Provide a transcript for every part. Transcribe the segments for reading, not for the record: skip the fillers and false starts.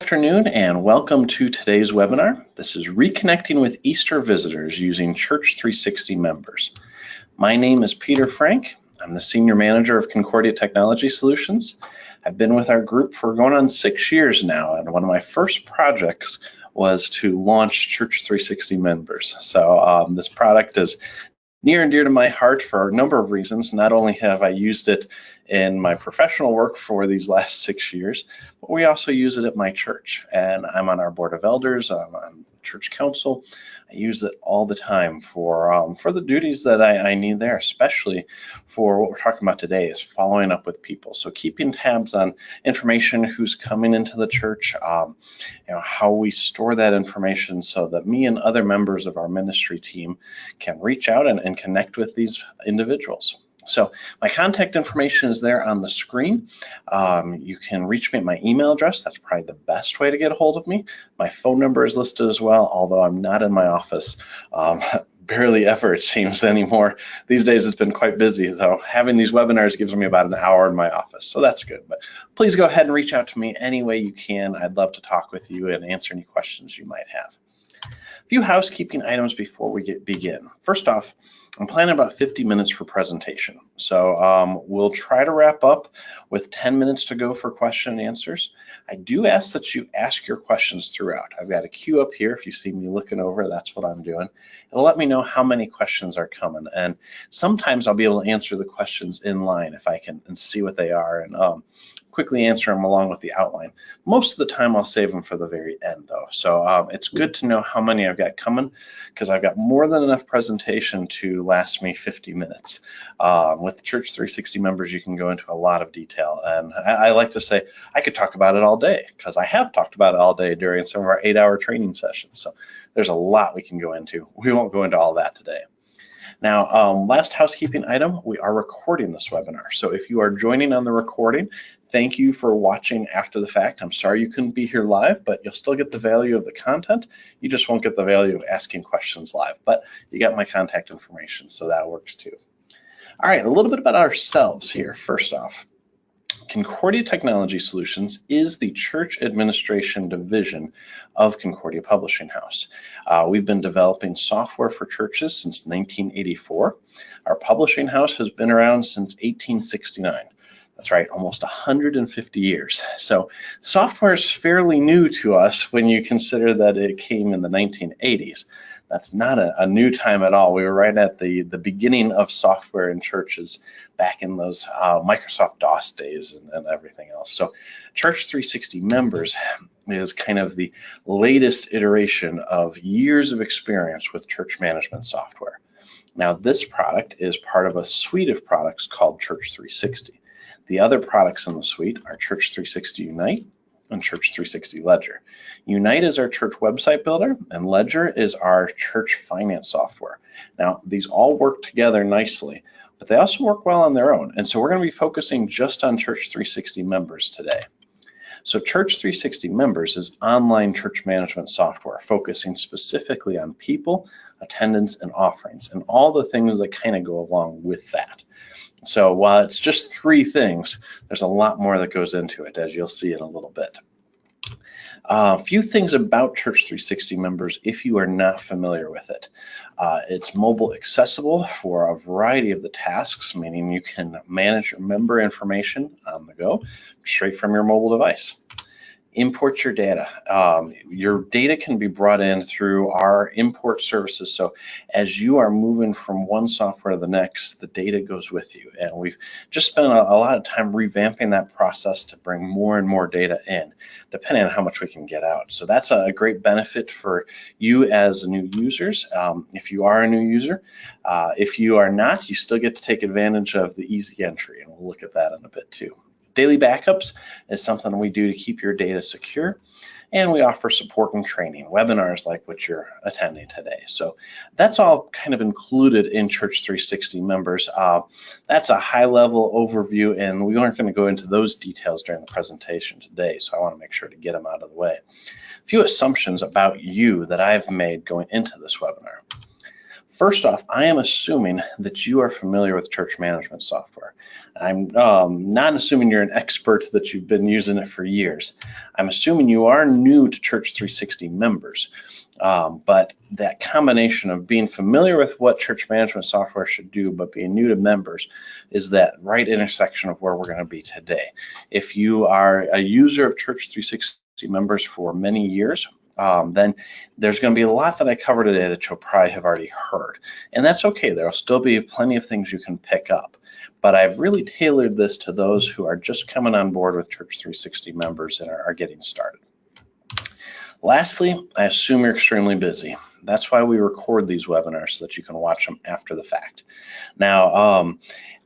Afternoon and welcome to today's webinar. This is Reconnecting with Easter Visitors using Church360 Members. My name is Peter Frank. I'm the Senior Manager of Concordia Technology Solutions. I've been with our group for going on 6 years now, and one of my first projects was to launch Church360 Members. So this product is near and dear to my heart for a number of reasons. Not only have I used it in my professional work for these last 6 years, but we also use it at my church. And I'm on our board of elders, I'm on church council. I use it all the time for the duties that I need there, especially for what we're talking about today is following up with people. So keeping tabs on information, who's coming into the church, how we store that information so that me and other members of our ministry team can reach out and connect with these individuals. So my contact information is there on the screen. You can reach me at my email address. That's probably the best way to get a hold of me. My phone number is listed as well, although I'm not in my office barely ever, it seems, anymore. These days it's been quite busy, though having these webinars gives me about an hour in my office, so that's good. But please go ahead and reach out to me any way you can. I'd love to talk with you and answer any questions you might have. A few housekeeping items before we begin. First off, I'm planning about 50 minutes for presentation. So we'll try to wrap up with 10 minutes to go for question and answers. I do ask that you ask your questions throughout. I've got a queue up here. If you see me looking over, that's what I'm doing. It'll let me know how many questions are coming. And sometimes I'll be able to answer the questions in line if I can and see what they are and quickly answer them along with the outline. Most of the time I'll save them for the very end though. So it's good to know how many I've got coming because I've got more than enough presentation to last me 50 minutes. With Church360 Members, you can go into a lot of detail. And I like to say I could talk about it all day because I have talked about it all day during some of our 8-hour training sessions. So there's a lot we can go into. We won't go into all that today. Now, last housekeeping item, we are recording this webinar. So if you are joining on the recording, thank you for watching after the fact. I'm sorry you couldn't be here live, but you'll still get the value of the content. You just won't get the value of asking questions live, but you got my contact information, so that works too. All right, a little bit about ourselves here. First off, Concordia Technology Solutions is the church administration division of Concordia Publishing House. We've been developing software for churches since 1984. Our publishing house has been around since 1869. That's right, almost 150 years. So software is fairly new to us when you consider that it came in the 1980s. That's not a new time at all. We were right at the beginning of software in churches back in those Microsoft DOS days and everything else. So Church360 Members is kind of the latest iteration of years of experience with church management software. Now this product is part of a suite of products called Church360. The other products in the suite are Church360 Unite and Church360 Ledger. Unite is our church website builder, and Ledger is our church finance software. Now, these all work together nicely, but they also work well on their own. And so we're going to be focusing just on Church360 Members today. So Church360 Members is online church management software focusing specifically on people, attendance, and offerings, and all the things that kind of go along with that. So while it's just 3 things, there's a lot more that goes into it, as you'll see in a little bit. A few things about Church360 Members if you are not familiar with it. It's mobile accessible for a variety of the tasks, meaning you can manage your member information on the go straight from your mobile device. Import your data. Your data can be brought in through our import services. So as you are moving from one software to the next, the data goes with you. And we've just spent a lot of time revamping that process to bring more and more data in, depending on how much we can get out. So that's a great benefit for you as new users. If you are a new user, if you are not, you still get to take advantage of the easy entry. And we'll look at that in a bit too. Daily backups is something we do to keep your data secure, and we offer support and training, webinars like what you're attending today. So that's all kind of included in Church360 Members. That's a high-level overview, and we aren't going to go into those details during the presentation today, so I want to make sure to get them out of the way. A few assumptions about you that I've made going into this webinar. First off, I am assuming that you are familiar with church management software. I'm not assuming you're an expert, that you've been using it for years. I'm assuming you are new to Church360 Members. But that combination of being familiar with what church management software should do, but being new to members, is that right intersection of where we're going to be today. If you are a user of Church360 Members for many years, then there's going to be a lot that I cover today that you'll probably have already heard. And that's okay. There'll still be plenty of things you can pick up. But I've really tailored this to those who are just coming on board with Church360 Members and are getting started. Lastly, I assume you're extremely busy. That's why we record these webinars, so that you can watch them after the fact. Now,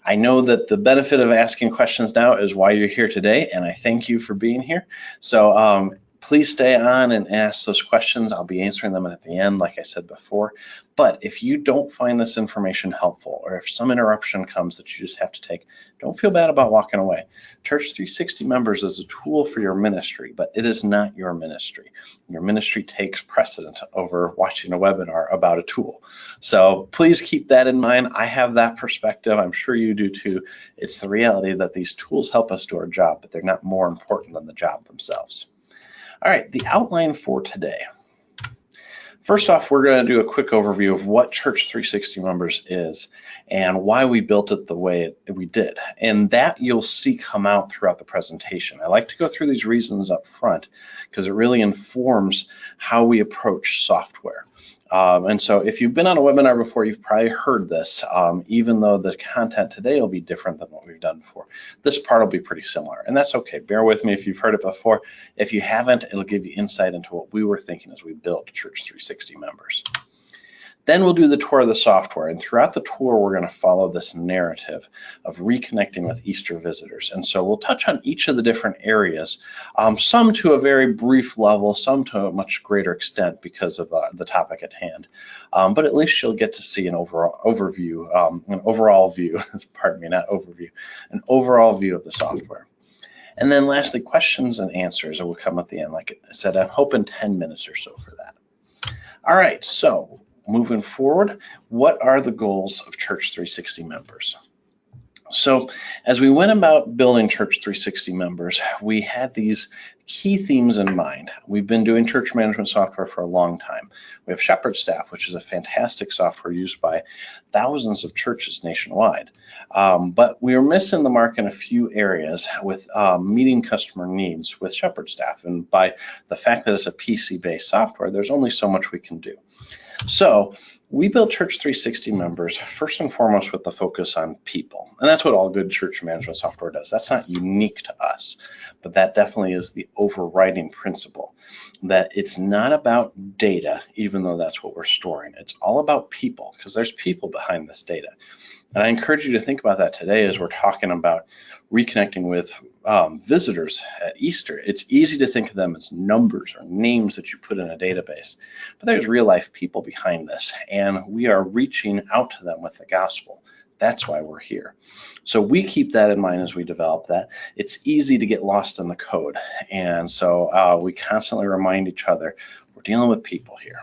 I know that the benefit of asking questions now is why you're here today, and I thank you for being here. So please stay on and ask those questions. I'll be answering them at the end, like I said before. But if you don't find this information helpful, or if some interruption comes that you just have to take, don't feel bad about walking away. Church360 Members is a tool for your ministry, but it is not your ministry. Your ministry takes precedent over watching a webinar about a tool. So please keep that in mind. I have that perspective. I'm sure you do too. It's the reality that these tools help us do our job, but they're not more important than the job themselves. All right, the outline for today. First off, we're going to do a quick overview of what Church360 Members is and why we built it the way we did. And that you'll see come out throughout the presentation. I like to go through these reasons up front because it really informs how we approach software. And so if you've been on a webinar before, you've probably heard this, even though the content today will be different than what we've done before. This part will be pretty similar, and that's okay. Bear with me if you've heard it before. If you haven't, it'll give you insight into what we were thinking as we built Church360 Members. Then we'll do the tour of the software, and throughout the tour, we're going to follow this narrative of reconnecting with Easter visitors. And so we'll touch on each of the different areas, some to a very brief level, some to a much greater extent because of the topic at hand. But at least you'll get to see an overall view, pardon me, not overview, an overall view of the software. And then lastly, questions and answers will come at the end. Like I said, I'm hoping 10 minutes or so for that. All right, so moving forward, what are the goals of Church360 Members? So as we went about building Church360 Members, we had these key themes in mind. We've been doing church management software for a long time. We have Shepherd Staff, which is a fantastic software used by thousands of churches nationwide. But we were missing the mark in a few areas with meeting customer needs with Shepherd Staff. And by the fact that it's a PC-based software, there's only so much we can do. So we built Church360 Members first and foremost with the focus on people. And that's what all good church management software does. That's not unique to us, but that definitely is the overriding principle, that it's not about data, even though that's what we're storing. It's all about people, because there's people behind this data. And I encourage you to think about that today as we're talking about reconnecting with visitors at Easter. It's easy to think of them as numbers or names that you put in a database, but there's real life people behind this, and we are reaching out to them with the gospel. That's why we're here. So we keep that in mind as we develop that. It's easy to get lost in the code, and so we constantly remind each other we're dealing with people here.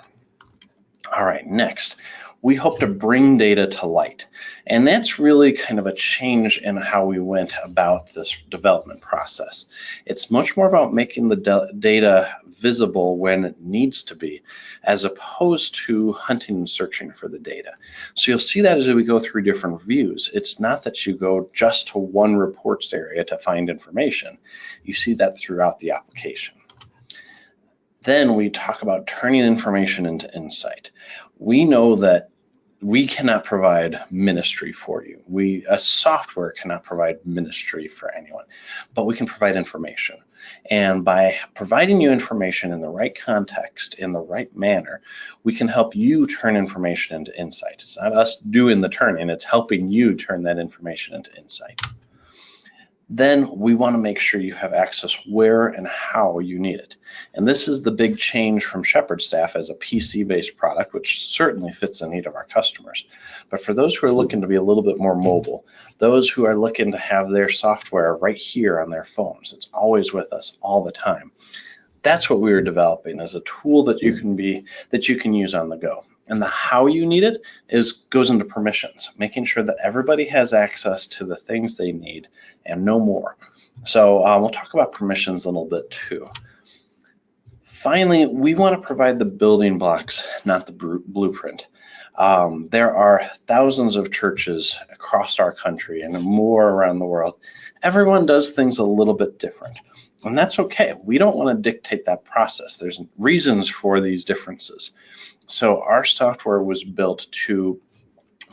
All right, next. We hope to bring data to light. And that's really kind of a change in how we went about this development process. It's much more about making the data visible when it needs to be, as opposed to hunting and searching for the data. So you'll see that as we go through different views. It's not that you go just to one reports area to find information. You see that throughout the application. Then we talk about turning information into insight. We know that we cannot provide ministry for you. A software cannot provide ministry for anyone, but we can provide information. And by providing you information in the right context, in the right manner, we can help you turn information into insight. It's not us doing the turning, it's helping you turn that information into insight. Then we want to make sure you have access where and how you need it. And this is the big change from Shepherd Staff as a PC-based product, which certainly fits the need of our customers. But for those who are looking to be a little bit more mobile, those who are looking to have their software right here on their phones, it's always with us all the time. That's what we were developing as a tool that you can use on the go. And the how you need it goes into permissions, making sure that everybody has access to the things they need and no more. So we'll talk about permissions a little bit too. Finally, we want to provide the building blocks, not the blueprint. There are thousands of churches across our country and more around the world. Everyone does things a little bit different, and that's okay. We don't want to dictate that process. There's reasons for these differences. So our software was built to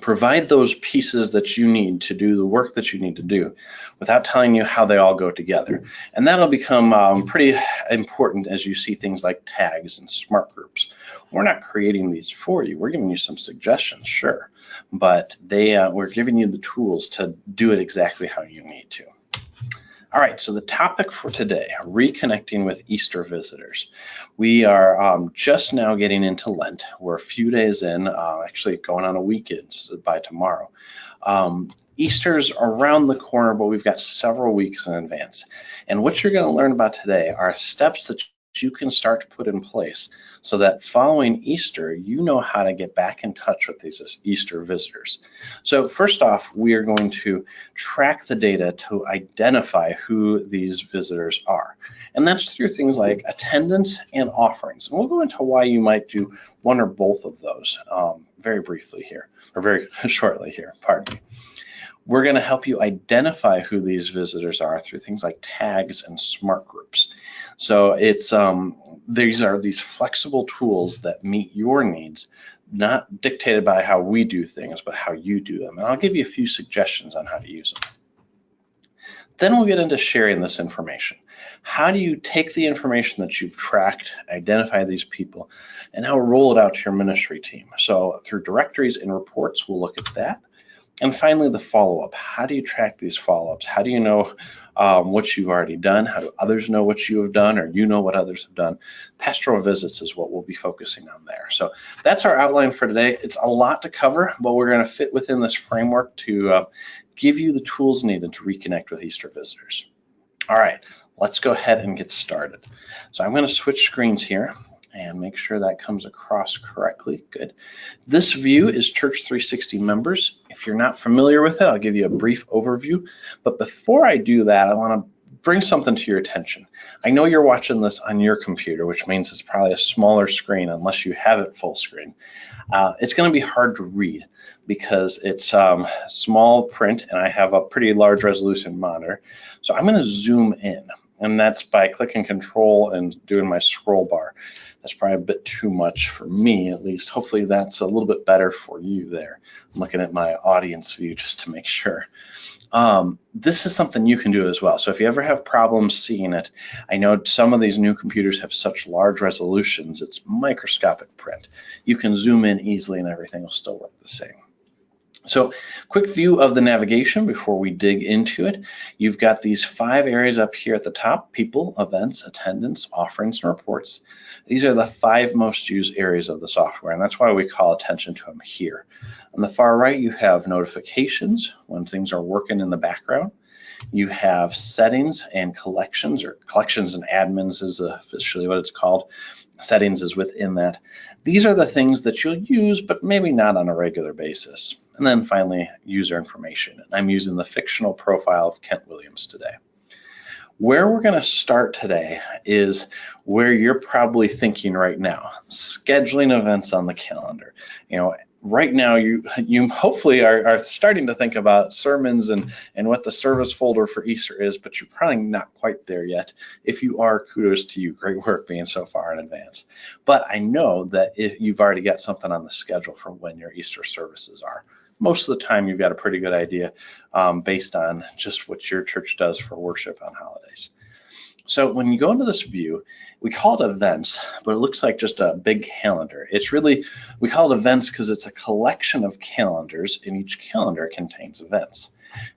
provide those pieces that you need to do the work that you need to do without telling you how they all go together. And that'll become pretty important as you see things like tags and smart groups. We're not creating these for you. We're giving you some suggestions, sure, but we're giving you the tools to do it exactly how you need to. All right, so the topic for today, reconnecting with Easter visitors. We are just now getting into Lent. We're a few days in, actually going on a weekend by tomorrow. Easter's around the corner, but we've got several weeks in advance. And what you're going to learn about today are steps that you can start to put in place so that following Easter, you know how to get back in touch with these Easter visitors. So first off, we are going to track the data to identify who these visitors are. And that's through things like attendance and offerings. And we'll go into why you might do one or both of those very briefly here, or very shortly here, pardon me. We're going to help you identify who these visitors are through things like tags and smart groups. So it's these are these flexible tools that meet your needs, not dictated by how we do things, but how you do them. And I'll give you a few suggestions on how to use them. Then we'll get into sharing this information. How do you take the information that you've tracked, identify these people, and now roll it out to your ministry team? So through directories and reports, we'll look at that. And finally, the follow-up. How do you track these follow-ups? How do you know what you've already done? How do others know what you have done, or you know what others have done? Pastoral visits is what we'll be focusing on there. So that's our outline for today. It's a lot to cover, but we're going to fit within this framework to give you the tools needed to reconnect with Easter visitors. All right, let's go ahead and get started. So I'm going to switch screens here and make sure that comes across correctly. Good. This view is Church360 Members. If you're not familiar with it, I'll give you a brief overview. But before I do that, I want to bring something to your attention. I know you're watching this on your computer, which means it's probably a smaller screen unless you have it full screen. It's going to be hard to read because it's small print and I have a pretty large resolution monitor. So I'm going to zoom in, and that's by clicking Control and doing my scroll bar. That's probably a bit too much for me, at least. Hopefully that's a little bit better for you there. I'm looking at my audience view just to make sure. This is something you can do as well. So if you ever have problems seeing it, I know some of these new computers have such large resolutions, it's microscopic print. You can zoom in easily and everything will still work the same. So quick view of the navigation before we dig into it. You've got these 5 areas up here at the top: people, events, attendance, offerings, and reports. These are the 5 most used areas of the software, and that's why we call attention to them here. On the far right, you have notifications when things are working in the background. You have settings and collections, or collections and admins is officially what it's called. Settings is within that. These are the things that you'll use, but maybe not on a regular basis. And then finally, user information. And I'm using the fictional profile of Kent Williams today. Where we're going to start today is where you're probably thinking right now: scheduling events on the calendar. You know, right now you hopefully are starting to think about sermons and what the service folder for Easter is, but you're probably not quite there yet. If you are, kudos to you. Great work being so far in advance. But I know that if you've already got something on the schedule for when your Easter services are. Most of the time you've got a pretty good idea based on just what your church does for worship on holidays. So when you go into this view, we call it events, but it looks like just a big calendar. It's really, we call it events because it's a collection of calendars, and each calendar contains events.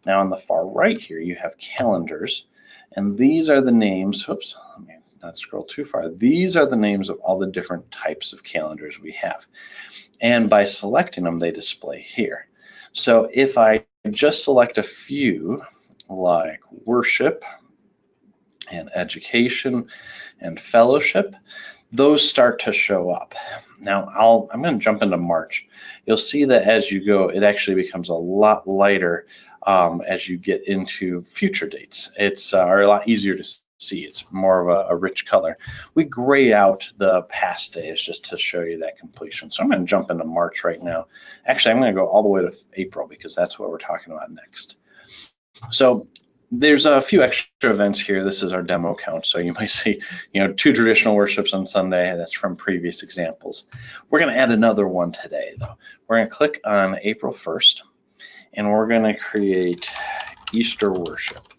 Now on the far right here, you have calendars, and these are the names, oops, let me not scroll too far. These are the names of all the different types of calendars we have. And by selecting them, they display here. So if I just select a few, like worship and education and fellowship, those start to show up. Now I'm going to jump into March. You'll see that as you go, it actually becomes a lot lighter as you get into future dates. It's are a lot easier to see. It's more of a rich color. We gray out the past days just to show you that completion. So I'm going to jump into March right now. Actually, I'm going to go all the way to April because that's what we're talking about next. So there's a few extra events here. This is our demo count. So you might see, 2 traditional worships on Sunday. That's from previous examples. We're going to add another one today, though. We're going to click on April 1st, and we're going to create Easter worship.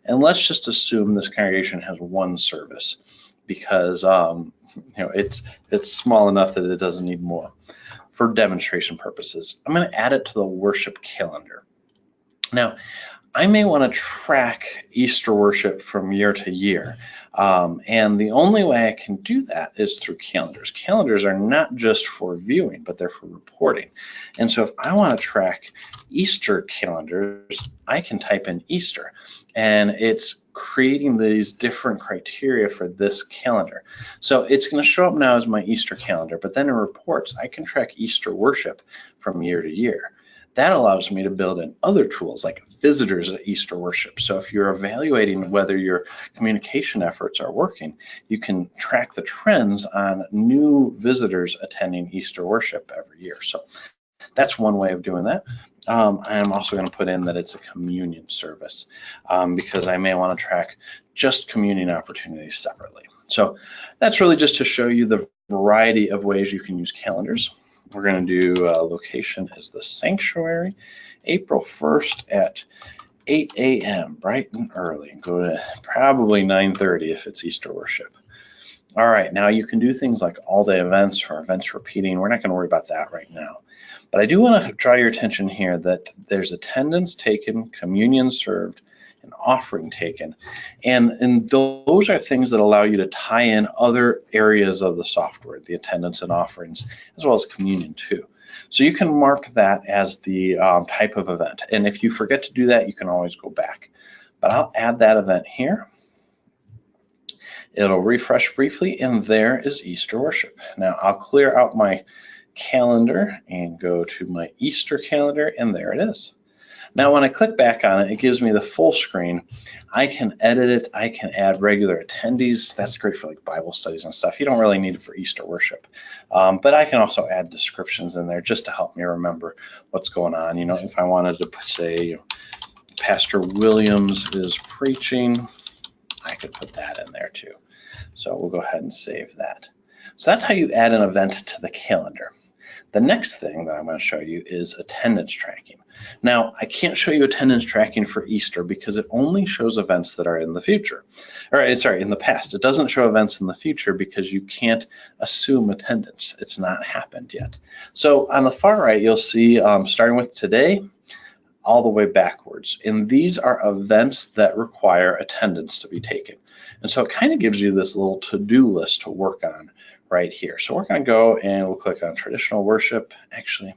And let's just assume this congregation has 1 service because it's small enough that it doesn't need more. For demonstration purposes, I'm going to add it to the worship calendar. Now, I may want to track Easter worship from year to year. And the only way I can do that is through calendars. Calendars are not just for viewing, but they're for reporting. And so if I want to track Easter calendars, I can type in Easter. And it's creating these different criteria for this calendar. So it's going to show up now as my Easter calendar, but then in reports, I can track Easter worship from year to year. That allows me to build in other tools like visitors at Easter worship. So if you're evaluating whether your communication efforts are working, you can track the trends on new visitors attending Easter worship every year. So that's one way of doing that. I'm also going to put in that it's a communion service because I may want to track just communion opportunities separately. So that's really just to show you the variety of ways you can use calendars. We're going to do location as the sanctuary, April 1st at 8 a.m., bright and early. Go to probably 9:30 if it's Easter worship. All right, now you can do things like all-day events or events repeating. We're not going to worry about that right now. But I do want to draw your attention here that there's attendance taken, communion served, and offering taken. And those are things that allow you to tie in other areas of the software, the attendance and offerings, as well as communion too. So you can mark that as the type of event. And if you forget to do that, you can always go back. But I'll add that event here. It'll refresh briefly, and there is Easter worship. Now I'll clear out my calendar and go to my Easter calendar, and there it is. Now, when I click back on it, it gives me the full screen. I can edit it. I can add regular attendees. That's great for like Bible studies and stuff. You don't really need it for Easter worship. But I can also add descriptions in there just to help me remember what's going on. If I wanted to say, Pastor Williams is preaching, I could put that in there too. So we'll go ahead and save that. So that's how you add an event to the calendar. The next thing that I'm going to show you is attendance tracking. Now, I can't show you attendance tracking for Easter because it only shows events that are in the future. In the past. It doesn't show events in the future because you can't assume attendance. It's not happened yet. So on the far right, you'll see starting with today, all the way backwards. And these are events that require attendance to be taken. And so it kind of gives you this little to-do list to work on right here. So we're going to go and we'll click on traditional worship. Actually,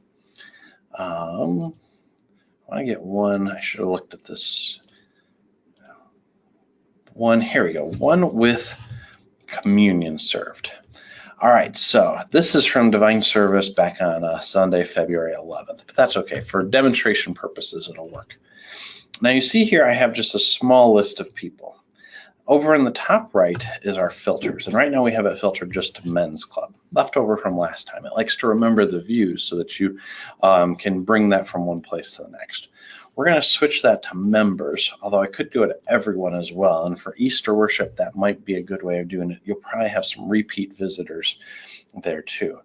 I want to get one. I should have looked at this one. Here we go. One with communion served. All right, so this is from Divine Service back on Sunday, February 11th, but that's okay. For demonstration purposes, it'll work. Now you see here I have just a small list of people. Over in the top right is our filters, and right now we have it filtered just to Men's Club, left over from last time. It likes to remember the views so that you can bring that from one place to the next. We're going to switch that to members, although I could do it to everyone as well. And for Easter worship, that might be a good way of doing it. You'll probably have some repeat visitors there too.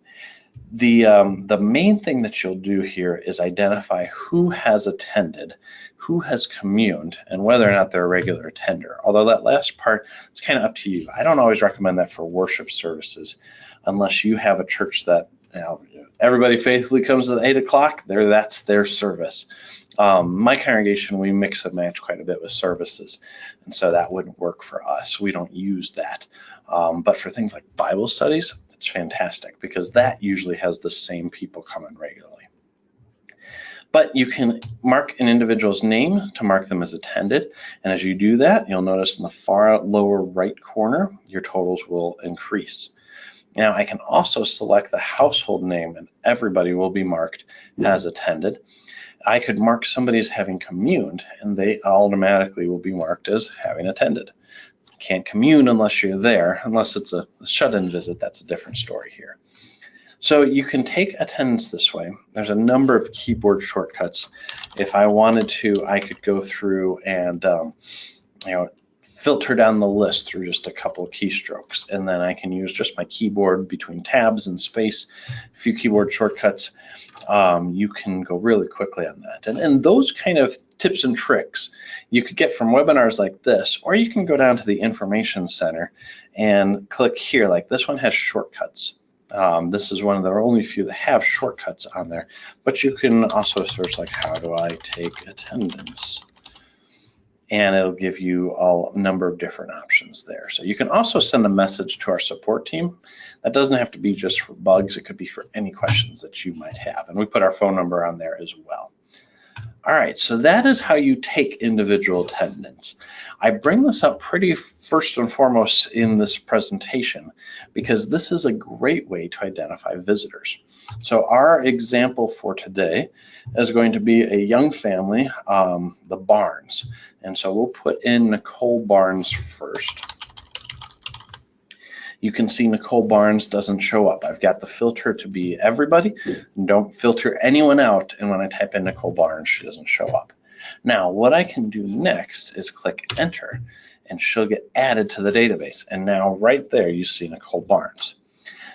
The main thing that you'll do here is identify who has attended, who has communed, and whether or not they're a regular attender. Although that last part is kind of up to you. I don't always recommend that for worship services unless you have a church that everybody faithfully comes at 8 o'clock. That's their service. My congregation, we mix and match quite a bit with services, and so that wouldn't work for us. We don't use that. But for things like Bible studies, it's fantastic because that usually has the same people coming regularly. But you can mark an individual's name to mark them as attended, and as you do that, you'll notice in the far lower right corner, your totals will increase. Now I can also select the household name and everybody will be marked as attended. I could mark somebody as having communed and they automatically will be marked as having attended. Can't commune unless you're there, unless it's a shut-in visit. That's a different story here. So you can take attendance this way. There's a number of keyboard shortcuts. If I wanted to, I could go through and filter down the list through just a couple of keystrokes, and then I can use just my keyboard between tabs and space, a few keyboard shortcuts. You can go really quickly on that. And those kind of tips and tricks you could get from webinars like this, or you can go down to the Information Center and click here. Like this one has shortcuts. This is one of the only few that have shortcuts on there, but you can also search like, how do I take attendance? And it'll give you a number of different options there. So you can also send a message to our support team. That doesn't have to be just for bugs. It could be for any questions that you might have. And we put our phone number on there as well. All right, so that is how you take individual attendance. I bring this up pretty first and foremost in this presentation because this is a great way to identify visitors. So our example for today is going to be a young family, the Barnes. And so we'll put in Nicole Barnes first. You can see Nicole Barnes doesn't show up. I've got the filter to be everybody. Don't filter anyone out. And when I type in Nicole Barnes, she doesn't show up. Now, what I can do next is click enter, and she'll get added to the database. And now right there, you see Nicole Barnes.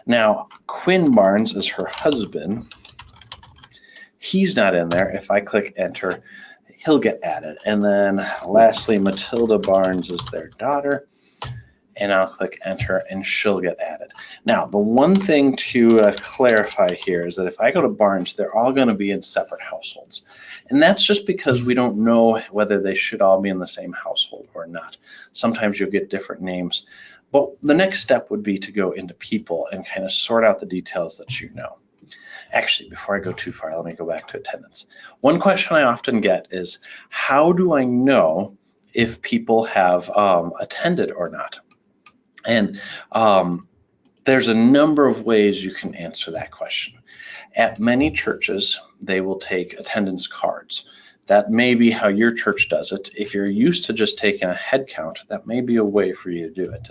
Now, Quinn Barnes is her husband. He's not in there. If I click enter, he'll get added. And then lastly, Matilda Barnes is their daughter. And I'll click enter and she'll get added. Now, the one thing to clarify here is that if I go to Barnes, they're all going to be in separate households. And that's just because we don't know whether they should all be in the same household or not. Sometimes you'll get different names. But the next step would be to go into people and kind of sort out the details that you know. Actually, before I go too far, let me go back to attendance. One question I often get is, how do I know if people have attended or not? And there's a number of ways you can answer that question. At many churches, they will take attendance cards. That may be how your church does it. If you're used to just taking a head count, that may be a way for you to do it.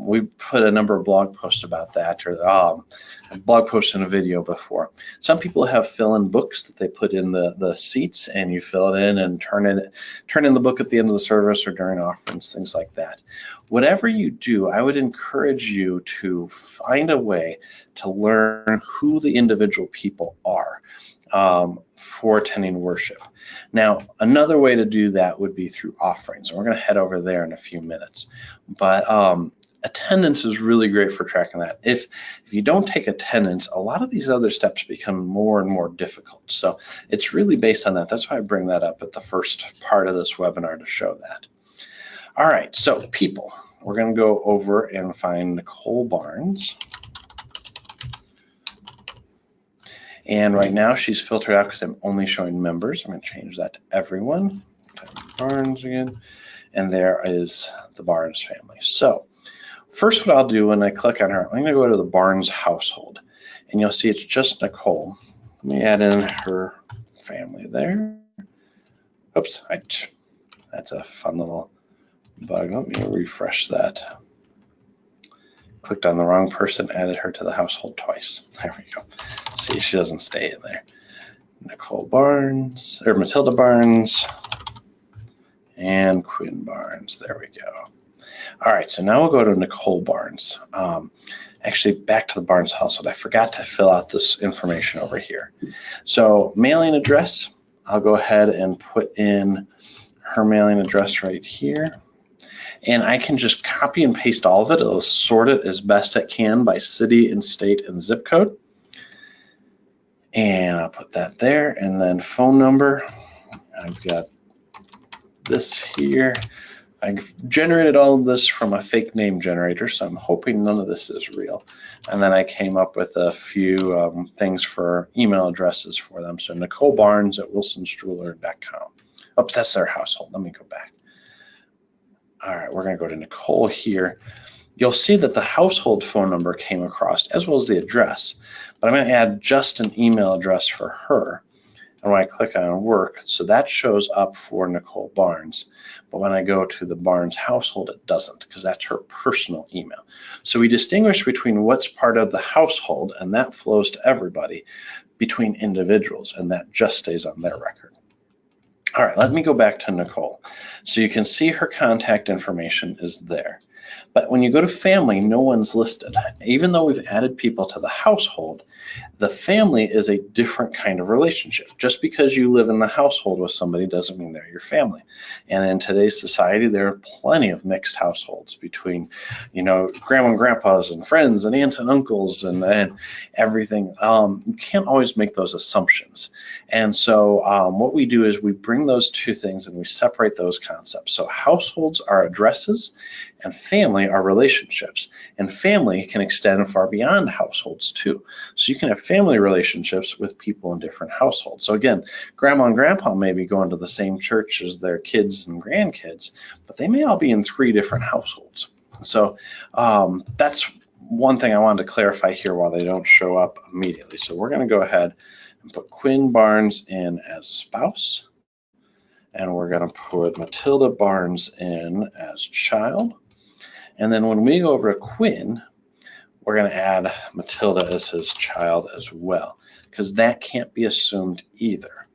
We put a number of blog posts about that, or a blog post and a video before. Some people have fill-in books that they put in the seats, and you fill it in and turn in the book at the end of the service or during offerings, things like that. Whatever you do, I would encourage you to find a way to learn who the individual people are for attending worship. Now, another way to do that would be through offerings, and we're going to head over there in a few minutes. But attendance is really great for tracking that. If you don't take attendance, a lot of these other steps become more and more difficult. So it's really based on that. That's why I bring that up at the first part of this webinar, to show that. All right, so people. We're going to go over and find Nicole Barnes. And right now she's filtered out because I'm only showing members. I'm going to change that to everyone. Barnes again. And there is the Barnes family. So first, what I'll do when I click on her, I'm going to go to the Barnes household. And you'll see it's just Nicole. Let me add in her family there. Oops, that's a fun little bug. Let me refresh that. Clicked on the wrong person, added her to the household twice. There we go. See, she doesn't stay in there. Nicole Barnes, or Matilda Barnes, and Quinn Barnes. There we go. All right, so now we'll go to Nicole Barnes. Actually, back to the Barnes household. I forgot to fill out this information over here. So mailing address, I'll go ahead and put in her mailing address right here. And I can just copy and paste all of it. It'll sort it as best it can by city and state and zip code. And I'll put that there. And then phone number. I've got this here. I've generated all of this from a fake name generator, so I'm hoping none of this is real. And then I came up with a few things for email addresses for them. So NicoleBarnes@wilsonstruhler.com. Oops, that's their household. Let me go back. All right, we're going to go to Nicole here. You'll see that the household phone number came across as well as the address, but I'm going to add just an email address for her. And when I click on work, so that shows up for Nicole Barnes. But when I go to the Barnes household, it doesn't, because that's her personal email. So we distinguish between what's part of the household, and that flows to everybody, between individuals, and that just stays on their record. All right, let me go back to Nicole. So you can see her contact information is there. But when you go to family, no one's listed. Even though we've added people to the household, the family is a different kind of relationship. Just because you live in the household with somebody doesn't mean they're your family. And in today's society, there are plenty of mixed households between, grandma and grandpas and friends and aunts and uncles and everything. You can't always make those assumptions. And so what we do is we bring those two things and we separate those concepts. So households are addresses and family are relationships. And family can extend far beyond households too. So you can have family relationships with people in different households. So again, grandma and grandpa may be going to the same church as their kids and grandkids, but they may all be in 3 different households. So that's one thing I wanted to clarify here while they don't show up immediately. So we're going to go ahead and put Quinn Barnes in as spouse. And we're going to put Matilda Barnes in as child. And then when we go over to Quinn, we're going to add Matilda as his child as well, because that can't be assumed either.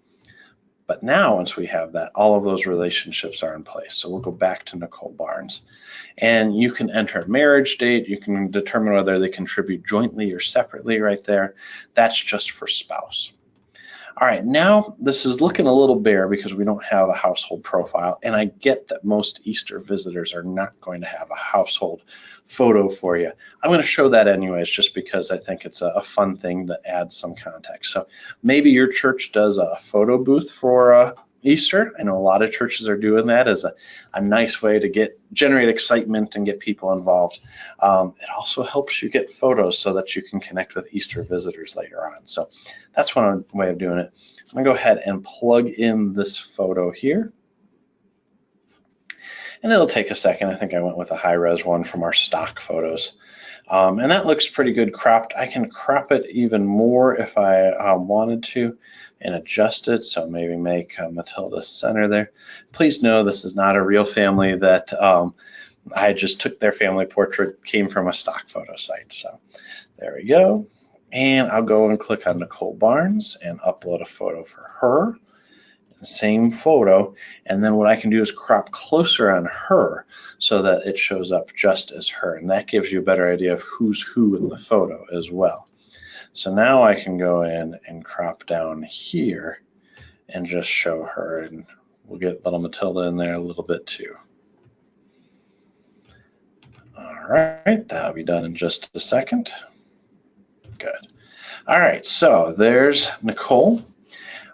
But now, once we have that, all of those relationships are in place. So we'll go back to Nicole Barnes. And you can enter a marriage date. You can determine whether they contribute jointly or separately right there. That's just for spouse. All right, now this is looking a little bare because we don't have a household profile, and I get that most Easter visitors are not going to have a household photo for you. I'm going to show that anyways, just because I think it's a fun thing that adds some context. So maybe your church does a photo booth for Easter. I know a lot of churches are doing that as a nice way to generate excitement and get people involved. It also helps you get photos so that you can connect with Easter visitors later on. So that's one way of doing it. I'm going to go ahead and plug in this photo here. And it'll take a second. I think I went with a high-res one from our stock photos. And that looks pretty good cropped. I can crop it even more if I wanted to and adjust it. So maybe make Matilda center there. Please know this is not a real family that I just took their family portrait, came from a stock photo site. So there we go. And I'll go and click on Nicole Barnes and upload a photo for her. Same photo, and then what I can do is crop closer on her so that it shows up just as her, and that gives you a better idea of who's who in the photo as well. So now I can go in and crop down here and just show her, and we'll get little Matilda in there a little bit too. All right, that'll be done in just a second. Good. All right, so there's Nicole.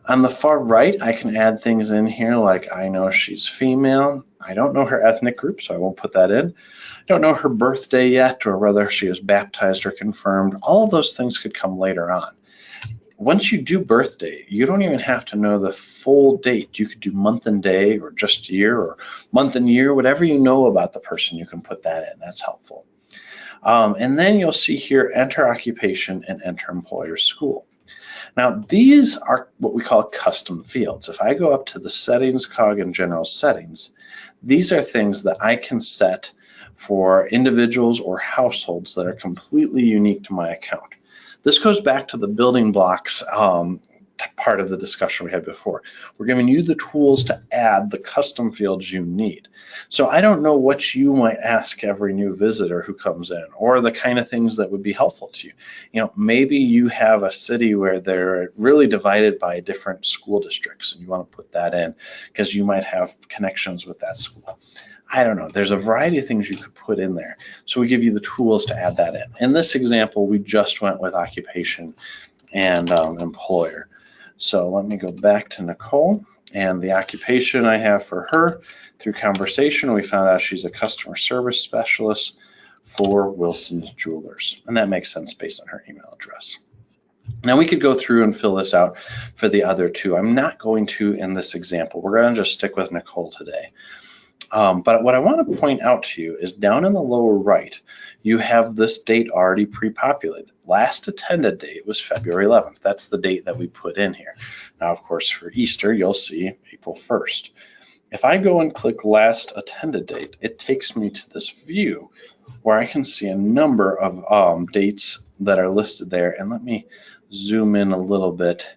On the far right, I can add things in here like I know she's female. I don't know her ethnic group, so I won't put that in. I don't know her birthday yet or whether she was baptized or confirmed. All of those things could come later on. Once you do birthday, you don't even have to know the full date. You could do month and day or just year or month and year, whatever you know about the person, you can put that in. That's helpful. And then you'll see here, enter occupation and enter employer school. Now, these are what we call custom fields. If I go up to the settings cog and general settings, these are things that I can set for individuals or households that are completely unique to my account. This goes back to the building blocks part of the discussion we had before. We're giving you the tools to add the custom fields you need. So I don't know what you might ask every new visitor who comes in, or the kind of things that would be helpful to you. Maybe you have a city where they're really divided by different school districts, and you want to put that in because you might have connections with that school. I don't know. There's a variety of things you could put in there. So we give you the tools to add that in. In this example, we just went with occupation and employer. So let me go back to Nicole, and the occupation I have for her through conversation, we found out she's a customer service specialist for Wilson's Jewelers, and that makes sense based on her email address. Now we could go through and fill this out for the other two. I'm not going to in this example. We're going to just stick with Nicole today. But what I want to point out to you is down in the lower right, you have this date already pre-populated. Last attended date was February 11th. That's the date that we put in here. Now, of course, for Easter, you'll see April 1st. If I go and click last attended date, it takes me to this view where I can see a number of dates that are listed there. And let me zoom in a little bit.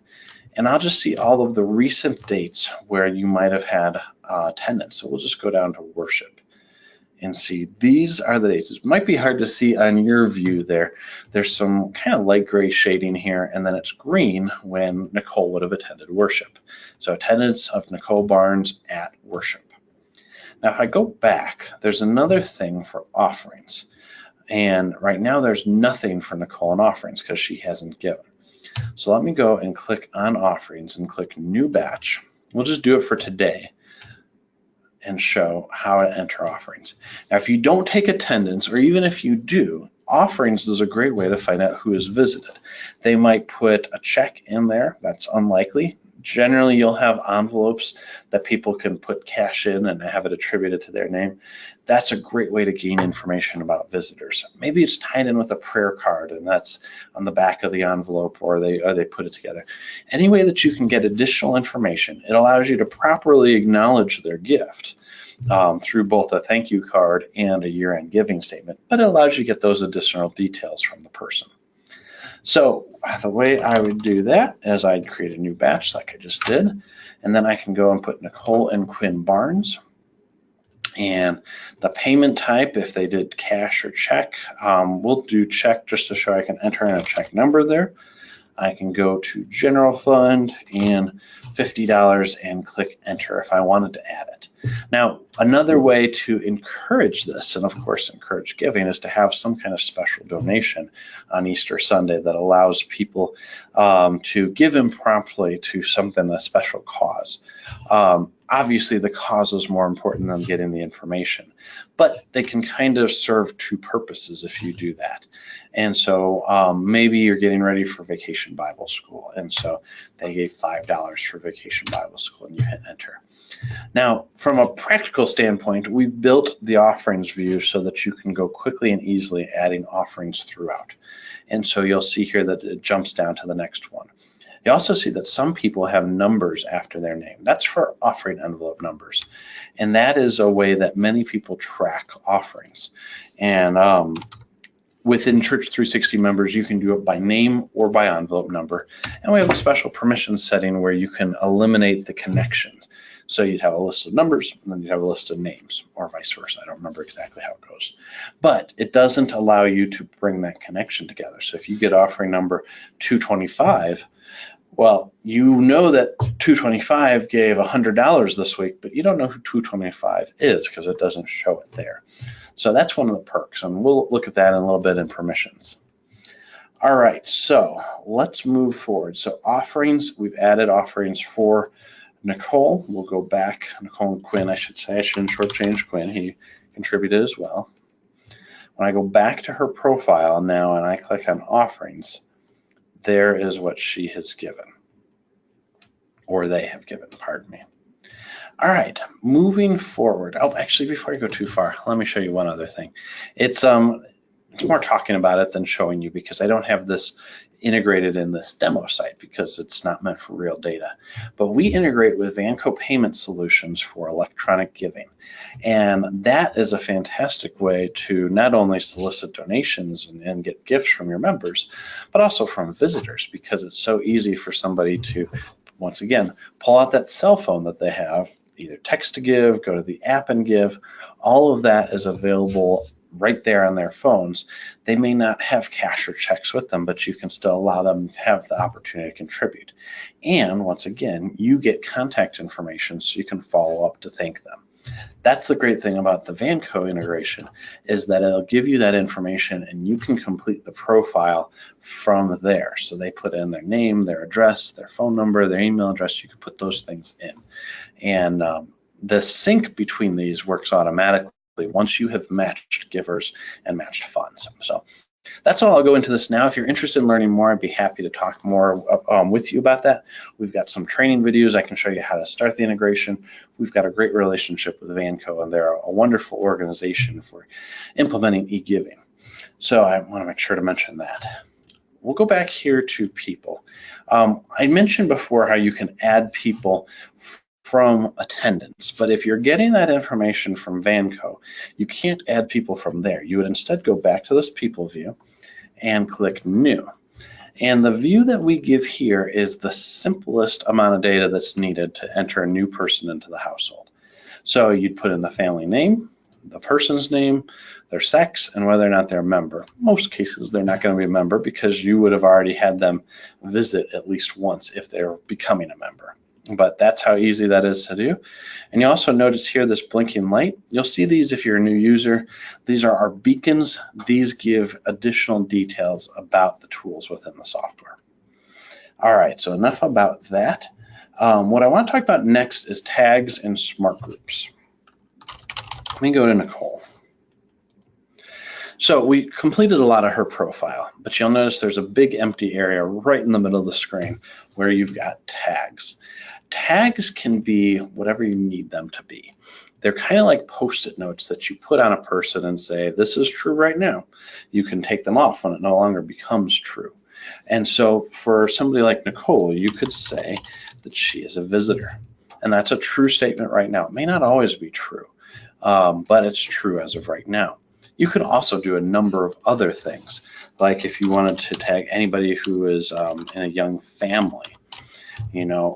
And I'll just see all of the recent dates where you might have had attendance. So we'll just go down to worship and see these are the dates. It might be hard to see on your view there. There's some kind of light gray shading here, and then it's green when Nicole would have attended worship. So attendance of Nicole Barnes at worship. Now, if I go back, there's another thing for offerings. And right now there's nothing for Nicole in offerings because she hasn't given. So let me go and click on offerings and click new batch. We'll just do it for today and show how to enter offerings. Now, if you don't take attendance, or even if you do, offerings is a great way to find out who has visited. They might put a check in there. That's unlikely. Generally, you'll have envelopes that people can put cash in and have it attributed to their name. That's a great way to gain information about visitors. Maybe it's tied in with a prayer card, and that's on the back of the envelope, or they put it together. Any way that you can get additional information, it allows you to properly acknowledge their gift through both a thank you card and a year-end giving statement, but it allows you to get those additional details from the person. So the way I would do that is I'd create a new batch like I just did, and then I can go and put Nicole and Quinn Barnes. And the payment type, if they did cash or check, we'll do check just to show I can enter in a check number there. I can go to general fund and $50 and click enter if I wanted to add it. Now, another way to encourage this, and of course encourage giving, is to have some kind of special donation on Easter Sunday that allows people to give impromptu to something, a special cause. Obviously, the cause is more important than getting the information, but they can kind of serve two purposes if you do that. And so maybe you're getting ready for Vacation Bible School, and so they gave $5 for Vacation Bible School, and you hit enter. Now, from a practical standpoint, we built the offerings view so that you can go quickly and easily adding offerings throughout. And so you'll see here that it jumps down to the next one. You also see that some people have numbers after their name. That's for offering envelope numbers. And that is a way that many people track offerings. And within Church360 Members, you can do it by name or by envelope number. And we have a special permission setting where you can eliminate the connections. So you'd have a list of numbers, and then you'd have a list of names, or vice versa. I don't remember exactly how it goes. But it doesn't allow you to bring that connection together. So if you get offering number 225, well, you know that 225 gave $100 this week, but you don't know who 225 is because it doesn't show it there. So that's one of the perks, and we'll look at that in a little bit in permissions. All right, so let's move forward. So offerings, we've added offerings for Nicole. We'll go back. Nicole and Quinn, I should say. I shouldn't shortchange Quinn. He contributed as well. When I go back to her profile now and I click on offerings, there is what she has given, or they have given, pardon me. All right, moving forward. Oh, actually, before I go too far, let me show you one other thing. It's more talking about it than showing you, because I don't have this integrated in this demo site because it's not meant for real data. But we integrate with Vanco Payment Solutions for electronic giving. And that is a fantastic way to not only solicit donations and get gifts from your members, but also from visitors, because it's so easy for somebody to, once again, pull out that cell phone that they have, either text to give, go to the app and give. All of that is available right there on their phones. They may not have cash or checks with them, but you can still allow them to have the opportunity to contribute. And once again, you get contact information so you can follow up to thank them. That's the great thing about the Vanco integration, is that it'll give you that information and you can complete the profile from there. So they put in their name, their address, their phone number, their email address. You can put those things in. And the sync between these works automatically once you have matched givers and matched funds. So That's all. I'll go into this now. If you're interested in learning more, I'd be happy to talk more with you about that. We've got some training videos. I can show you how to start the integration. We've got a great relationship with Vanco, and they're a wonderful organization for implementing e-giving. So I want to make sure to mention that. We'll go back here to people. I mentioned before how you can add people from attendance, but if you're getting that information from Vanco, you can't add people from there. You would instead go back to this people view and click new. And the view that we give here is the simplest amount of data that's needed to enter a new person into the household. So you'd put in the family name, the person's name, their sex, and whether or not they're a member. Most cases, they're not going to be a member because you would have already had them visit at least once if they're becoming a member. But that's how easy that is to do. And you also notice here this blinking light. You'll see these if you're a new user. These are our beacons. These give additional details about the tools within the software. All right, so enough about that. What I want to talk about next is tags and smart groups. Let me go to Nicole. So we completed a lot of her profile, but you'll notice there's a big empty area right in the middle of the screen where you've got tags. Tags can be whatever you need them to be. They're kind of like Post-it notes that you put on a person and say, this is true right now. You can take them off when it no longer becomes true. And so for somebody like Nicole, you could say that she is a visitor. And that's a true statement right now. It may not always be true, but it's true as of right now. You could also do a number of other things, like if you wanted to tag anybody who is in a young family,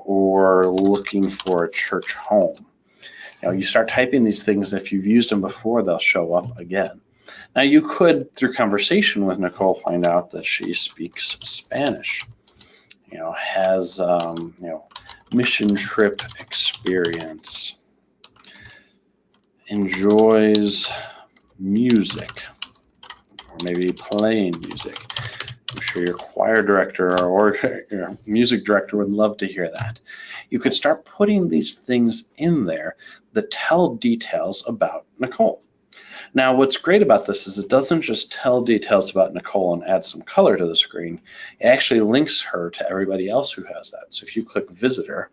or looking for a church home. You start typing these things. If you've used them before, they'll show up again. Now, you could, through conversation with Nicole, find out that she speaks Spanish, has, mission trip experience, enjoys music, or maybe playing music. I'm sure your choir director or your music director would love to hear that. You could start putting these things in there that tell details about Nicole. Now, what's great about this is it doesn't just tell details about Nicole and add some color to the screen. It actually links her to everybody else who has that. So if you click visitor,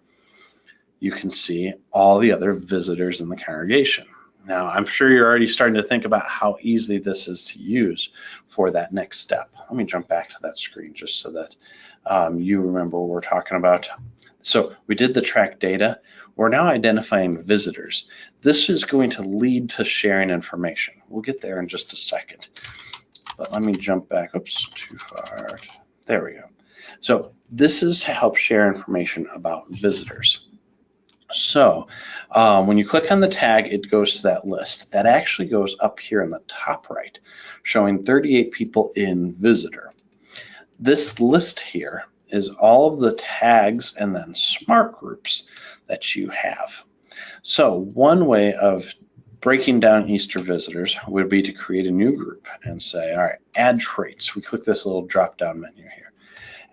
you can see all the other visitors in the congregation. Now, I'm sure you're already starting to think about how easy this is to use for that next step. Let me jump back to that screen just so that you remember what we're talking about. So we did the track data. We're now identifying visitors. This is going to lead to sharing information. We'll get there in just a second. But let me jump back. Oops, too far. There we go. So this is to help share information about visitors. So when you click on the tag, it goes to that list. That actually goes up here in the top right, showing 38 people in visitor. This list here is all of the tags and then smart groups that you have. So one way of breaking down Easter visitors would be to create a new group and say, all right, add traits. We click this little drop-down menu here.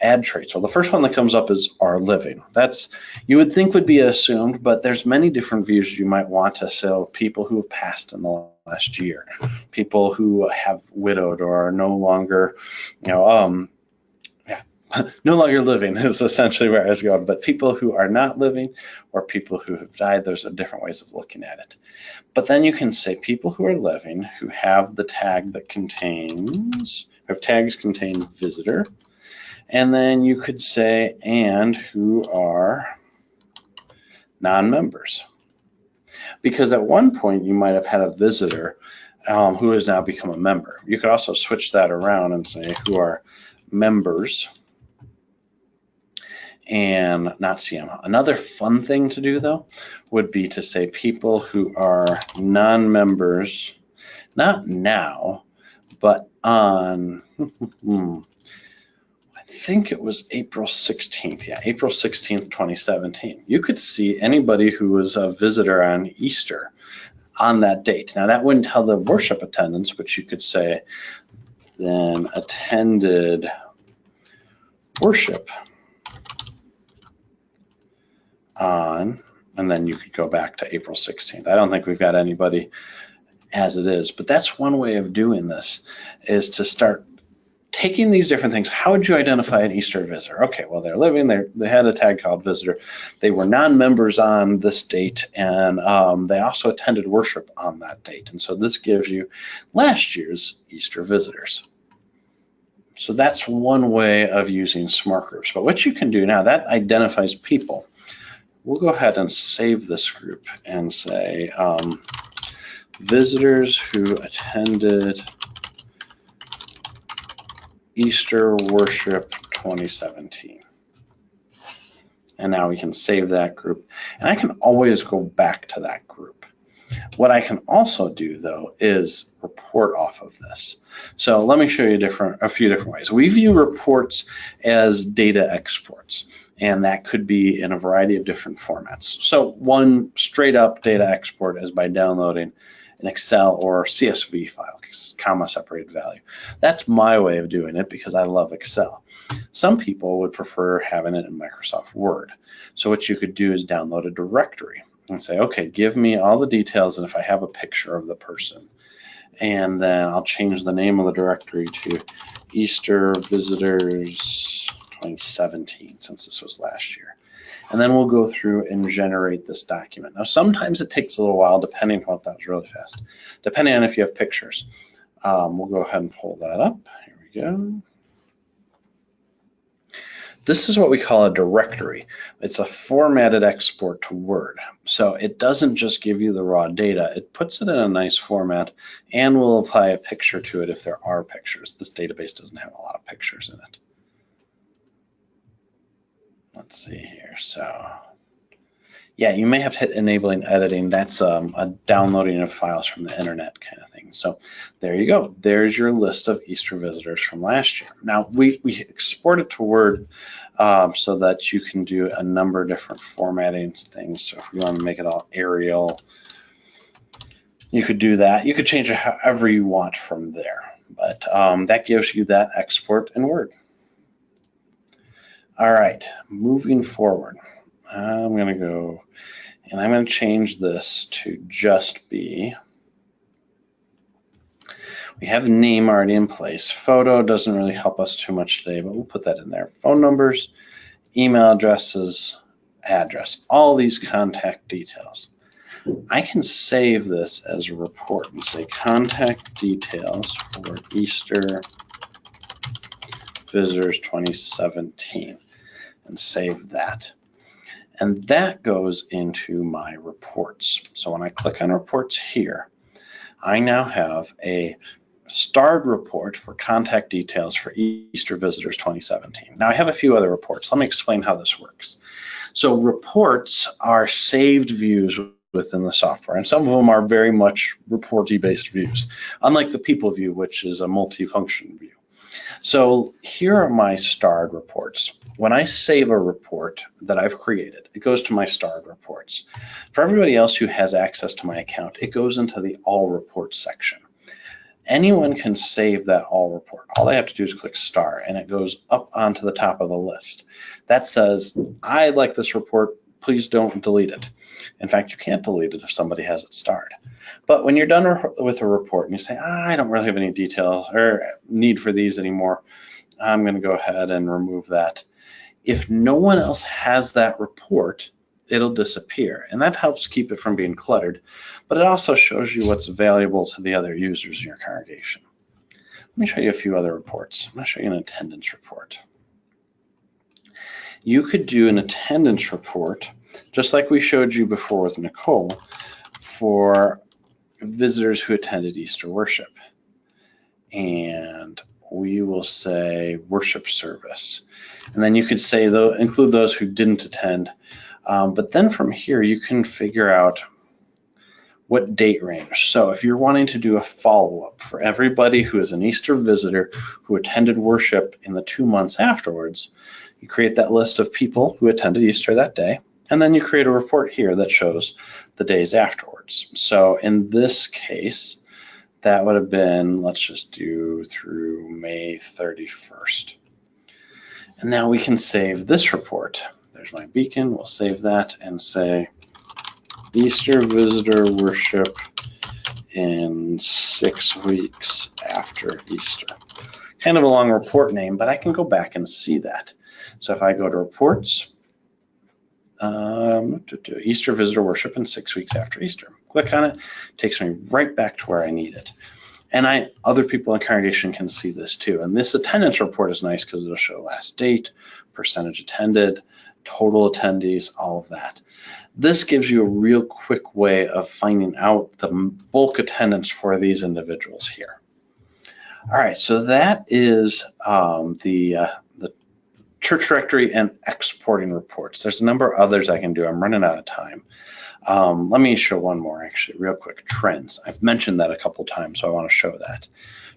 Add traits. Well, the first one that comes up is are living. That's, you would think would be assumed, but there's many different views you might want to show people who have passed in the last year, people who have widowed or are no longer, no longer living is essentially where I was going, but people who are not living or people who have died, there's different ways of looking at it. But then you can say people who are living who have the tag that contains, have tags contain visitor, and then you could say and who are non-members. Because at one point you might have had a visitor who has now become a member. You could also switch that around and say who are members and not CM. Another fun thing to do, though, would be to say people who are non-members, not now, but on, I think it was April 16th. Yeah, April 16th, 2017. You could see anybody who was a visitor on Easter on that date. Now, that wouldn't tell the worship attendance, but you could say then attended worship on, and then you could go back to April 16th. I don't think we've got anybody as it is, but that's one way of doing this, is to start taking these different things, how would you identify an Easter visitor? Okay, well, they're living, they had a tag called visitor, they were non-members on this date, and they also attended worship on that date. And so this gives you last year's Easter visitors. So that's one way of using smart groups. But what you can do now, that identifies people. We'll go ahead and save this group and say visitors who attended Easter Worship 2017. And now we can save that group. And I can always go back to that group. What I can also do, though, is report off of this. So let me show you a few different ways. We view reports as data exports, and that could be in a variety of different formats. So one straight up data export is by downloading an Excel or CSV file, comma separated value. That's my way of doing it because I love Excel. Some people would prefer having it in Microsoft Word. So what you could do is download a directory and say, okay, give me all the details, and if I have a picture of the person, and then I'll change the name of the directory to Easter Visitors 2017, since this was last year. And then we'll go through and generate this document. Now, sometimes it takes a little while, depending on, that was really fast, depending on if you have pictures. We'll go ahead and pull that up. Here we go. This is what we call a directory. It's a formatted export to Word. So it doesn't just give you the raw data, it puts it in a nice format and will apply a picture to it if there are pictures. This database doesn't have a lot of pictures in it. Let's see here. So yeah, you may have to hit enabling editing. That's a downloading of files from the internet kind of thing. So there you go. There's your list of Easter visitors from last year. Now we export it to Word so that you can do a number of different formatting things. So if you want to make it all Arial, you could do that. You could change it however you want from there. But that gives you that export in Word. All right, moving forward. I'm going to go and I'm going to change this to just be, we have name already in place. Photo doesn't really help us too much today, but we'll put that in there. Phone numbers, email addresses, address, all these contact details. I can save this as a report and say contact details for Easter Visitors 2017 and save that. And that goes into my reports. So when I click on reports here, I now have a starred report for contact details for Easter Visitors 2017. Now I have a few other reports. Let me explain how this works. So reports are saved views within the software, and some of them are very much reporty based views, unlike the people view, which is a multi-function view. So here are my starred reports. When I save a report that I've created, it goes to my starred reports. For everybody else who has access to my account, it goes into the all reports section. Anyone can save that all report. All they have to do is click star and it goes up onto the top of the list. That says, I like this report, please don't delete it. In fact, you can't delete it if somebody has it starred. But when you're done with a report and you say, I don't really have any details or need for these anymore, I'm going to go ahead and remove that. If no one else has that report, it'll disappear. And that helps keep it from being cluttered. But it also shows you what's valuable to the other users in your congregation. Let me show you a few other reports. I'm going to show you an attendance report. You could do an attendance report, just like we showed you before with Nicole, for visitors who attended Easter worship. And we will say worship service. And then you could say, include those who didn't attend. But then from here, you can figure out what date range. So if you're wanting to do a follow-up for everybody who is an Easter visitor who attended worship in the 2 months afterwards, you create that list of people who attended Easter that day, and then you create a report here that shows the days afterwards. So in this case, that would have been, let's just do through May 31st. And now we can save this report. There's my beacon. We'll save that and say Easter visitor worship in 6 weeks after Easter. kind of a long report name, but I can go back and see that. So if I go to reports, Easter visitor worship and 6 weeks after Easter, click on it, takes me right back to where I need it. And other people in the congregation can see this too. And this attendance report is nice because it'll show last date, percentage attended, total attendees, all of that. This gives you a real quick way of finding out the bulk attendance for these individuals here. All right, so that is the church directory and exporting reports. There's a number of others I can do. I'm running out of time. Let me show one more actually real quick. Trends. I've mentioned that a couple times, so I want to show that.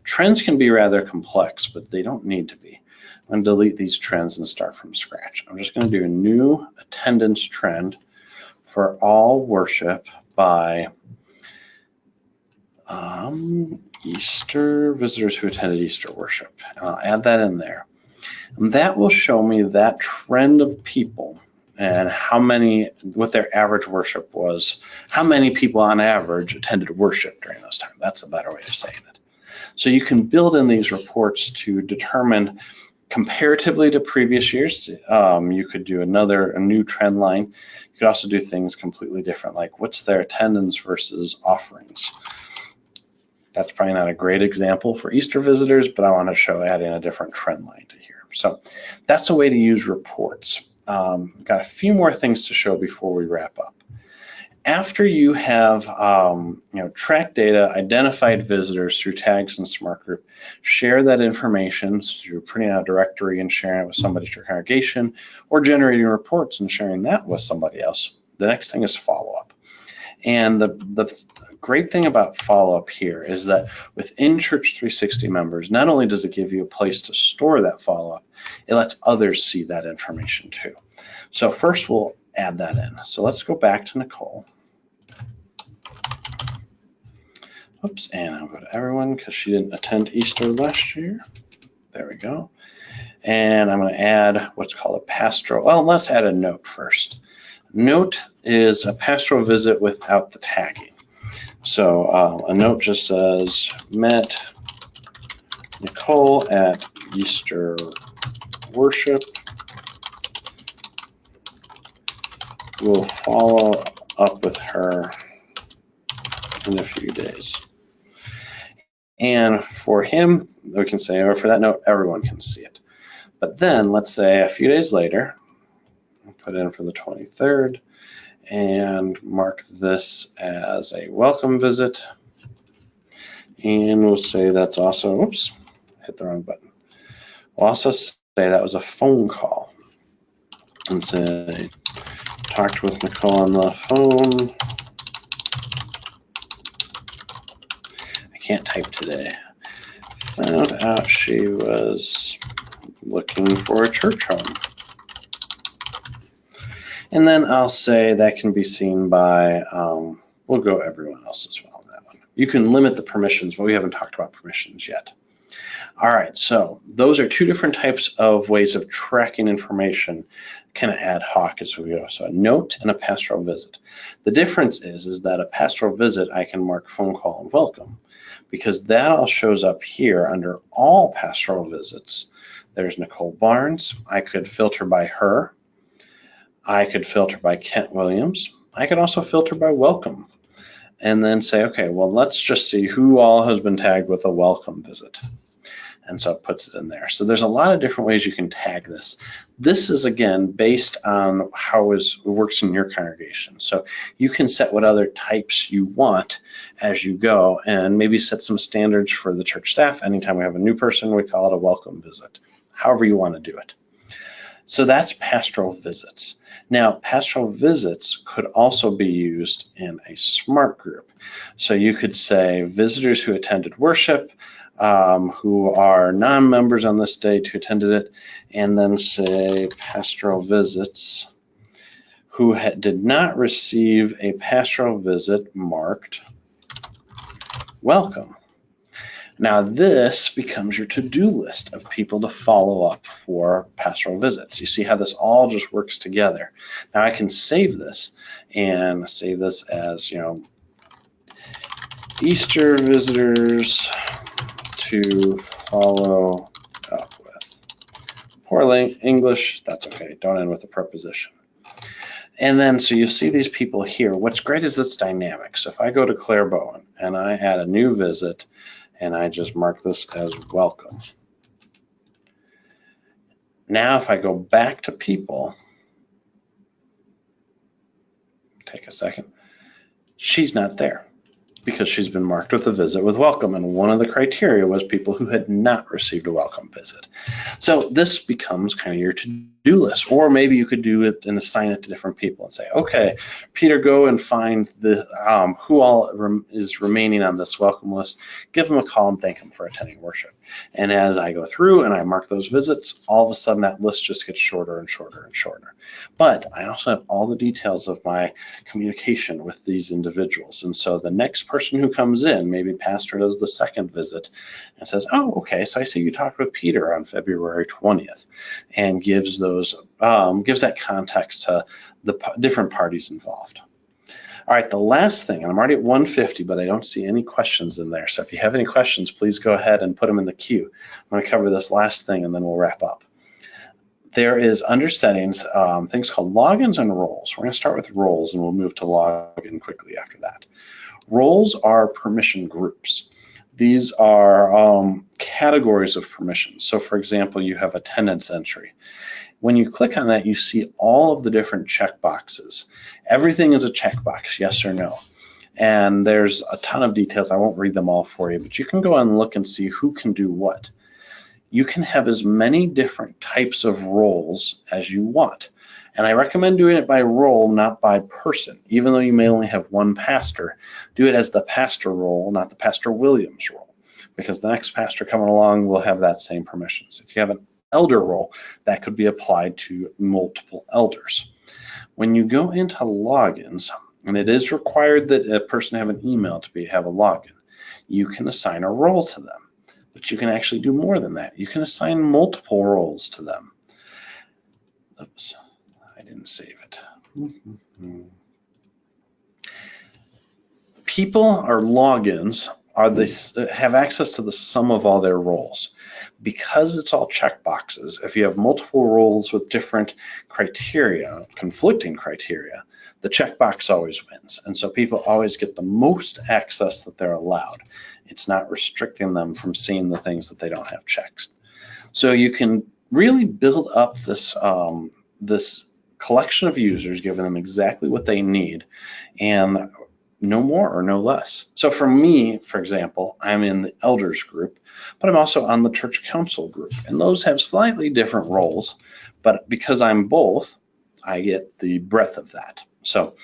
Trends can be rather complex, but they don't need to be. I'm going to delete these trends and start from scratch. I'm just going to do a new attendance trend for all worship by Easter visitors who attended Easter worship. And I'll add that in there. And that will show me that trend of people and what their average worship was, how many people on average attended worship during those times. That's a better way of saying it. So you can build in these reports to determine comparatively to previous years. You could do a new trend line. You could also do things completely different, like what's their attendance versus offerings. That's probably not a great example for Easter visitors, but I want to show adding a different trend line to here. So that's a way to use reports. Got a few more things to show before we wrap up. After you have tracked data, identified visitors through tags and Smart Group, share that information through printing out a directory and sharing it with somebody to your congregation, or generating reports and sharing that with somebody else. The next thing is follow-up. And the great thing about follow-up here is that within Church360 Members, not only does it give you a place to store that follow-up, it lets others see that information too. So first we'll add that in. So let's go back to Nicole. Oops, and I'll go to everyone because she didn't attend Easter last year. There we go. And I'm going to add what's called a pastoral. Well, let's add a note first. Note is a pastoral visit without the tagging. So a note just says, met Nicole at Easter worship. We'll follow up with her in a few days. And for him, we can say, or for that note, everyone can see it. But then let's say a few days later, put it in for the 23rd and mark this as a welcome visit. And we'll say that's also, oops, hit the wrong button. We'll also say that was a phone call and say, talked with Nicole on the phone. I can't type today. Found out she was looking for a church home. And then I'll say that can be seen by, we'll go everyone else as well on that one. You can limit the permissions, but we haven't talked about permissions yet. All right, so those are two different types of ways of tracking information kind of ad hoc as we go. So a note and a pastoral visit. The difference is that a pastoral visit, I can mark phone call and welcome because that all shows up here under all pastoral visits. There's Nicole Barnes. I could filter by her. I could filter by Kent Williams. I could also filter by welcome and then say, okay, well, let's just see who all has been tagged with a welcome visit. And so it puts it in there. So there's a lot of different ways you can tag this. This is, again, based on how it works in your congregation. So you can set what other types you want as you go and maybe set some standards for the church staff. Anytime we have a new person, we call it a welcome visit, however you want to do it. So that's pastoral visits. Now, pastoral visits could also be used in a Smart Group. So you could say visitors who attended worship, who are non-members on this date who attended it, and then say pastoral visits who did not receive a pastoral visit marked welcome. Now this becomes your to-do list of people to follow up for pastoral visits. You see how this all just works together. Now I can save this and save this as, Easter visitors to follow Poor English, that's okay. Don't end with a preposition. And then, so you see these people here. What's great is this dynamic. So if I go to Claire Bowen and I add a new visit and I just mark this as welcome. Now, if I go back to people, take a second, she's not there because she's been marked with a visit with welcome. And one of the criteria was people who had not received a welcome visit. So this becomes kind of your to-do list, or maybe you could do it and assign it to different people and say, okay, Peter, go and find the who all is remaining on this welcome list, give them a call and thank them for attending worship. And as I go through and I mark those visits, all of a sudden that list just gets shorter and shorter and shorter. But I also have all the details of my communication with these individuals. And so the next person who comes in, maybe pastor does the second visit and says, oh, okay, so I see you talked with Peter on February 20th, and gives those gives that context to the different parties involved. All right, the last thing, and I'm already at 150, but I don't see any questions in there. So if you have any questions, please go ahead and put them in the queue. I'm going to cover this last thing and then we'll wrap up. There is under settings, things called logins and roles. We're going to start with roles and we'll move to login quickly after that. Roles are permission groups. These are categories of permissions. So for example, you have attendance entry. When you click on that, you see all of the different check boxes. Everything is a checkbox, yes or no. And there's a ton of details. I won't read them all for you, but you can go and look and see who can do what. You can have as many different types of roles as you want. And I recommend doing it by role, not by person. Even though you may only have one pastor, do it as the pastor role, not the Pastor Williams role, because the next pastor coming along will have that same permissions. If you have an elder role, that could be applied to multiple elders. When you go into logins, and it is required that a person have an email to have a login, you can assign a role to them, but you can actually do more than that. You can assign multiple roles to them. Oops, I didn't save it. People or logins have access to the sum of all their roles. Because it's all checkboxes, if you have multiple roles with different criteria, conflicting criteria, the checkbox always wins. And so people always get the most access that they're allowed. It's not restricting them from seeing the things that they don't have checked. So you can really build up this, this collection of users, giving them exactly what they need, and no more or no less. So for me, for example, I'm in the elders group, but I'm also on the church council group, and those have slightly different roles, but because I'm both, I get the breadth of that. So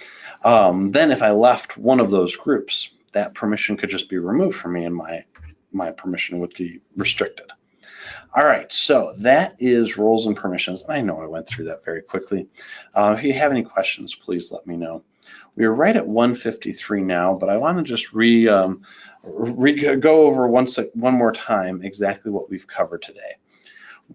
then if I left one of those groups, that permission could just be removed from me and my permission would be restricted. All right, so that is roles and permissions. I know I went through that very quickly. If you have any questions, please let me know. We are right at 153 now, but I want to just go over one more time exactly what we've covered today.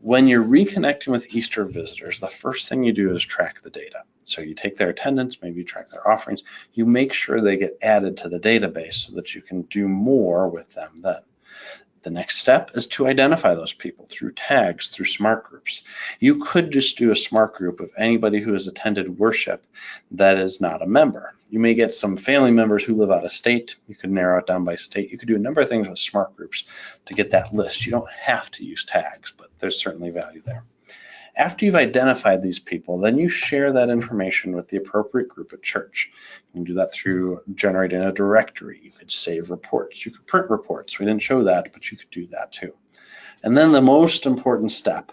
When you're reconnecting with Easter visitors, the first thing you do is track the data. So you take their attendance, maybe you track their offerings, you make sure they get added to the database so that you can do more with them then. The next step is to identify those people through tags, through smart groups. You could just do a smart group of anybody who has attended worship that is not a member. You may get some family members who live out of state. You could narrow it down by state. You could do a number of things with smart groups to get that list. You don't have to use tags, but there's certainly value there. After you've identified these people, then you share that information with the appropriate group at church. You can do that through generating a directory. You could save reports. You could print reports. We didn't show that, but you could do that too. And then the most important step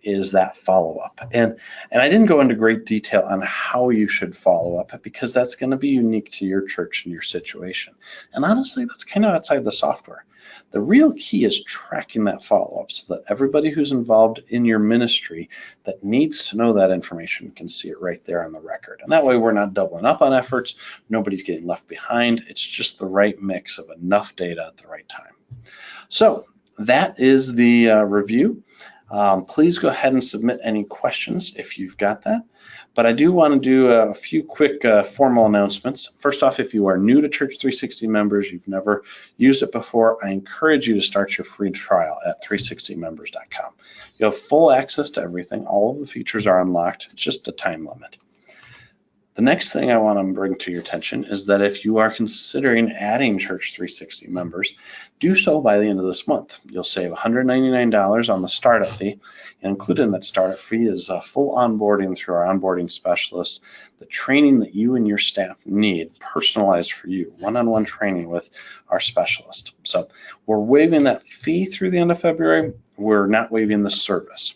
is that follow-up. And I didn't go into great detail on how you should follow up because that's going to be unique to your church and your situation. And honestly, that's kind of outside the software. The real key is tracking that follow-up so that everybody who's involved in your ministry that needs to know that information can see it right there on the record. And that way we're not doubling up on efforts. Nobody's getting left behind. It's just the right mix of enough data at the right time. So that is the review. Please go ahead and submit any questions if you've got that. But I do want to do a few quick formal announcements. First off, if you are new to Church360 Members, you've never used it before, I encourage you to start your free trial at 360members.com. You have full access to everything. All of the features are unlocked. It's just a time limit. The next thing I want to bring to your attention is that if you are considering adding Church360 Members, do so by the end of this month. You'll save $199 on the startup fee, and included in that startup fee is full onboarding through our onboarding specialist, the training that you and your staff need, personalized for you, one-on-one training with our specialist. So we're waiving that fee through the end of February. We're not waiving the service.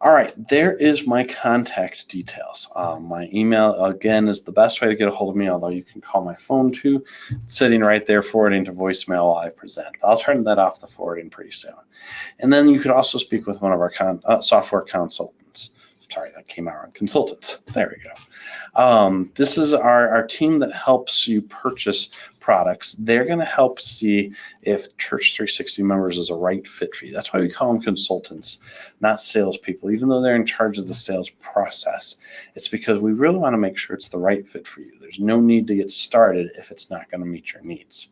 All right, there is my contact details. My email, again, is the best way to get a hold of me, although you can call my phone too. It's sitting right there forwarding to voicemail while I present. I'll turn that off the forwarding pretty soon. And then you could also speak with one of our software consultants. Sorry, that came out wrong. Consultants. There we go. This is our team that helps you purchase products. They're going to help see if Church360 Members is a right fit for you. That's why we call them consultants, not salespeople. Even though they're in charge of the sales process, it's because we really want to make sure it's the right fit for you. There's no need to get started if it's not going to meet your needs.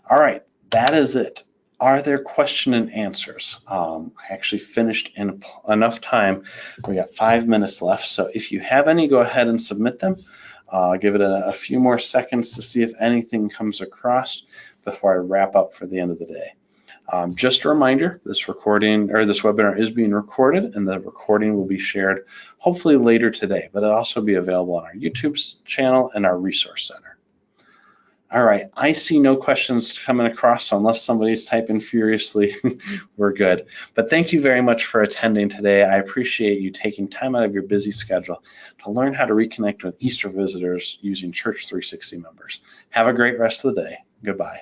All right, that is it. Are there question and answers? I actually finished in enough time. We got 5 minutes left. So if you have any, go ahead and submit them. Give it a few more seconds to see if anything comes across before I wrap up for the end of the day. Just a reminder, this recording or this webinar is being recorded, and the recording will be shared hopefully later today, but it'll also be available on our YouTube channel and our resource center. All right, I see no questions coming across, so unless somebody's typing furiously, we're good. But thank you very much for attending today. I appreciate you taking time out of your busy schedule to learn how to reconnect with Easter visitors using Church360 Members. Have a great rest of the day. Goodbye.